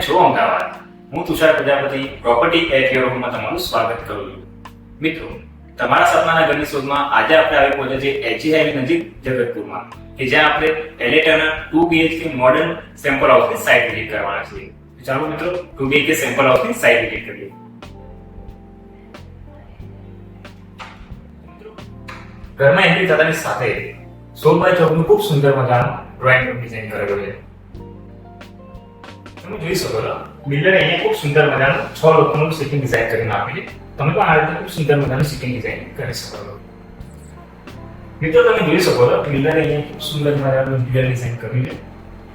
છો અમદાવાદ? હું Tushar Prajapati property at your હોમમાં તમારું સ્વાગત કરું છું. મિત્રો, તમારા સપનાના ઘરની શોધમાં આજે આપણે આવી પહોંચ્યા છીએ એચજી હાઈવે નજીક જગતપુરમાં, કે જ્યાં આપણે એલિટાના 2 BHK મોડર્ન સેમ્પલ હાઉસની સાઇટ વિઝિટ કરવાના છીએ. ચાલો મિત્રો 2 BHK સેમ્પલ હાઉસની સાઇટ વિઝિટ કરીએ. ઘરમાં એન્ટ્રી થતાની સાથે 16x14 નું ખૂબ સુંદર મજાનું ડ્રોઈંગ રૂમ ડિઝાઇન કરેલો છે. તમે જોઈ શકો છો બિલ્ડરે અહીંયા ખૂબ સુંદર મજાનું 6 લોકોનું સિટિંગ ડિઝાઇન કરીને આપેલું છે. તમે પણ આ રીતે ખૂબ સુંદર મજાનું સિટિંગ ડિઝાઇન કરી શકો છો. મિત્રો તમે જોઈ શકો છો બિલ્ડરે અહીંયા ખૂબ સુંદર મજાનું ઇન્ટિરિયર ડિઝાઇન કર્યું છે.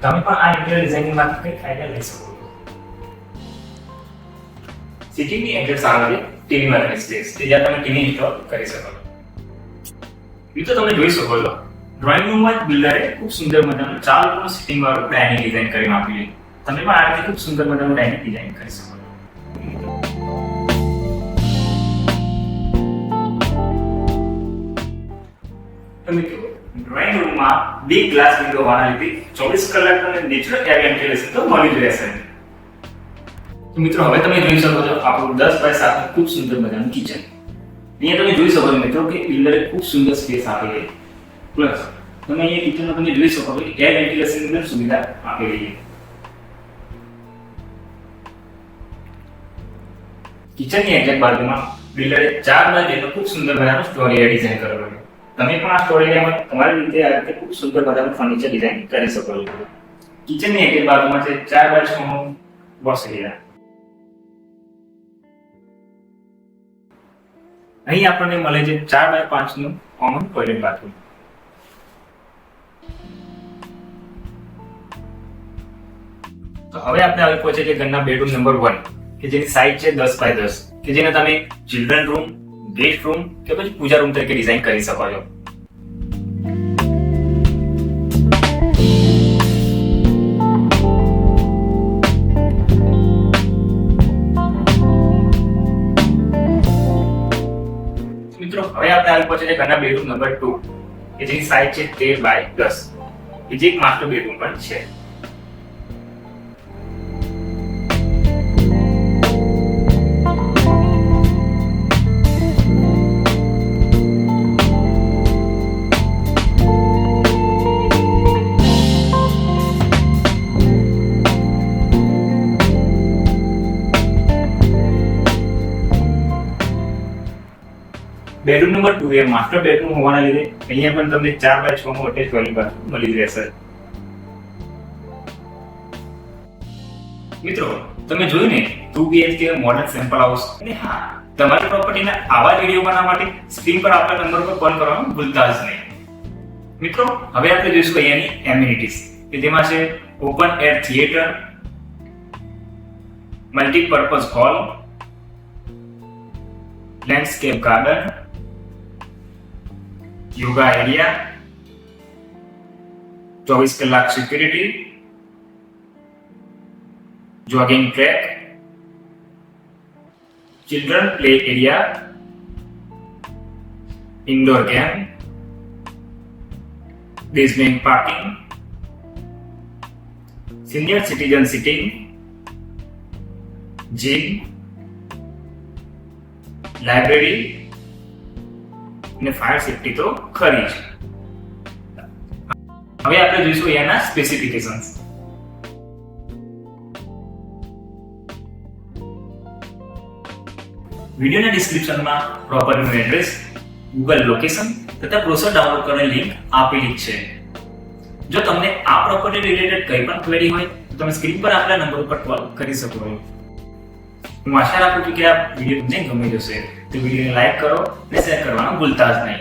તમે પણ આ ઇન્ટિરિયર ડિઝાઇનિંગમાંથી કંઈક આઈડિયા લઈ શકો છો. સિટિંગની એડ્રેસ આવે છે ટીવી માટેની સ્પેસ, કે જ્યાં તમે ટીવી ઇન્સ્ટોલ કરી શકો છો. મિત્રો તમે જોઈ શકો છો ડ્રોઈંગ રૂમમાં બિલ્ડરે ખૂબ સુંદર મજાનું 4 લોકોનું સિટિંગ વાળું ડાઇનિંગ ડિઝાઇન કરીને આપ્યું છે. તમે પણ આ રીતે ખૂબ સુંદર મજાનું ડાઇનિંગ ડિઝાઇન કરી શકો છો. તો મિત્રો ડ્રોઈંગ રૂમમાં બિગ ગ્લાસ વિન્ડો હોવાના લીધે 24 કલાક તમને નેચરલ એર વેન્ટિલેશન તો મળી જ રહેશે. તો મિત્રો હવે તમે જોઈ શકો છો આપણું 10x7 નું ખૂબ સુંદર મજાનું કિચન. અહીંયા તમે જોઈ શકો છો મિત્રો કે બિલ્ડરે ખૂબ સુંદર સ્પેસ આપેલી છે. પ્લસ તમે અહીંયા કિચનમાં તમે જોઈ શકો છો કે એર વેન્ટિલેશનની પણ સુવિધા આપેલી છે. કિચનની એક્ઝેક્ટ બાજુમાં બિલ્ડરે 4x2 નો ખૂબ સુંદર મજાનો સ્ટોર એરિયા ડિઝાઇન કરેલો છે. તમે પણ આ સ્ટોર એરિયામાં તમારી રીતે આ રીતે ખૂબ સુંદર મજાનું ફર્નિચર ડિઝાઇન કરી શકો છો. કિચનની એક્ઝેક્ટ બાજુમાં છે 4x6 નો વોશ એરિયા. અહીં આપણને મળે છે 4x5 નું કોમન ટોયલેટ બાથરૂમ. તો હવે આપણે આવી પહોંચે છે ઘરના બેડરૂમ નંબર 1, કે જેની સાઇઝ છે 10x10, કે જેને તમે ચિલ્ડ્રન રૂમ, ગેસ્ટ રૂમ કે પછી પૂજા રૂમ તરીકે ડિઝાઇન કરી શકો છો. મિત્રો હવે આપણે આવી પહોંચે છે ઘરના બેડરૂમ નંબર 2, કે જેની સાઇઝ છે 13x10, કે જે એક માસ્ટર બેડરૂમ પણ છે. બેડરૂમ નંબર 2 એ માસ્ટર બેડરૂમ હોવાના લીધે અહીંયા પણ તમને 4x6 નો અટેચ ટોયલેટ બાથરૂમ મળી રહેશે. મિત્રો તમે જોયું ને 2 BHK મોડર્ન સેમ્પલ હાઉસ. અને હા, તમારી પ્રોપર્ટીના આવા વિડિયો બનાવવા માટે સ્ક્રીન પર આપેલા નંબર પર કોલ કરવાનું ભૂલતા જ નહીં. મિત્રો હવે આપણે જોઈશું અહીંયાની એમિનિટીઝ, કે જેમાં છે open air theatre, multipurpose hall, landscape garden, yoga area, 24 કલાક security, jogging track, children play area, indoor game, basement parking, senior citizen sitting, gym, library અને ફાયર સેફટી તો ખરી જ. હવે આપણે જોઈશું અહીંયાના સ્પેસિફિકેશન્સ. વિડિયોના ડિસ્ક્રિપ્શનમાં પ્રોપર્ટીનું એડ્રેસ, ગૂગલ લોકેશન તથા બ્રોશર ડાઉનલોડ કરવાની લિંક આપેલી જ છે. જો તમને આ પ્રોપર્ટી રિલેટેડ કંઈ પણ ક્વેરી હોય તો તમે સ્ક્રીન પર આપેલા નંબર ઉપર કોલ કરી શકો છો. હું આશા રાખું છું કે આ વિડીયો તમને ગમી જશે. તો વિડીયોને લાઈક કરો અને શેર કરવાનું ભૂલતા જ નહીં.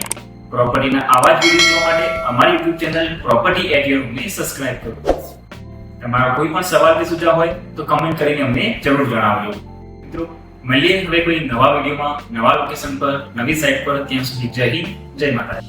પ્રોપર્ટીના આવા જ વિડીયો જોવા માટે અમારી YouTube channel property at your હોમને સબસ્ક્રાઇબ કરો. તમારો કોઈ પણ સવાલ કે સુઝાવ હોય તો કમેન્ટ કરીને અમને જરૂર જણાવજો. મિત્રો મળીએ હવે કોઈ નવા વિડીયોમાં, નવા લોકેશન પર, નવી સાઇટ પર. ત્યાં સુધી જય હિન્દ, જય માતા.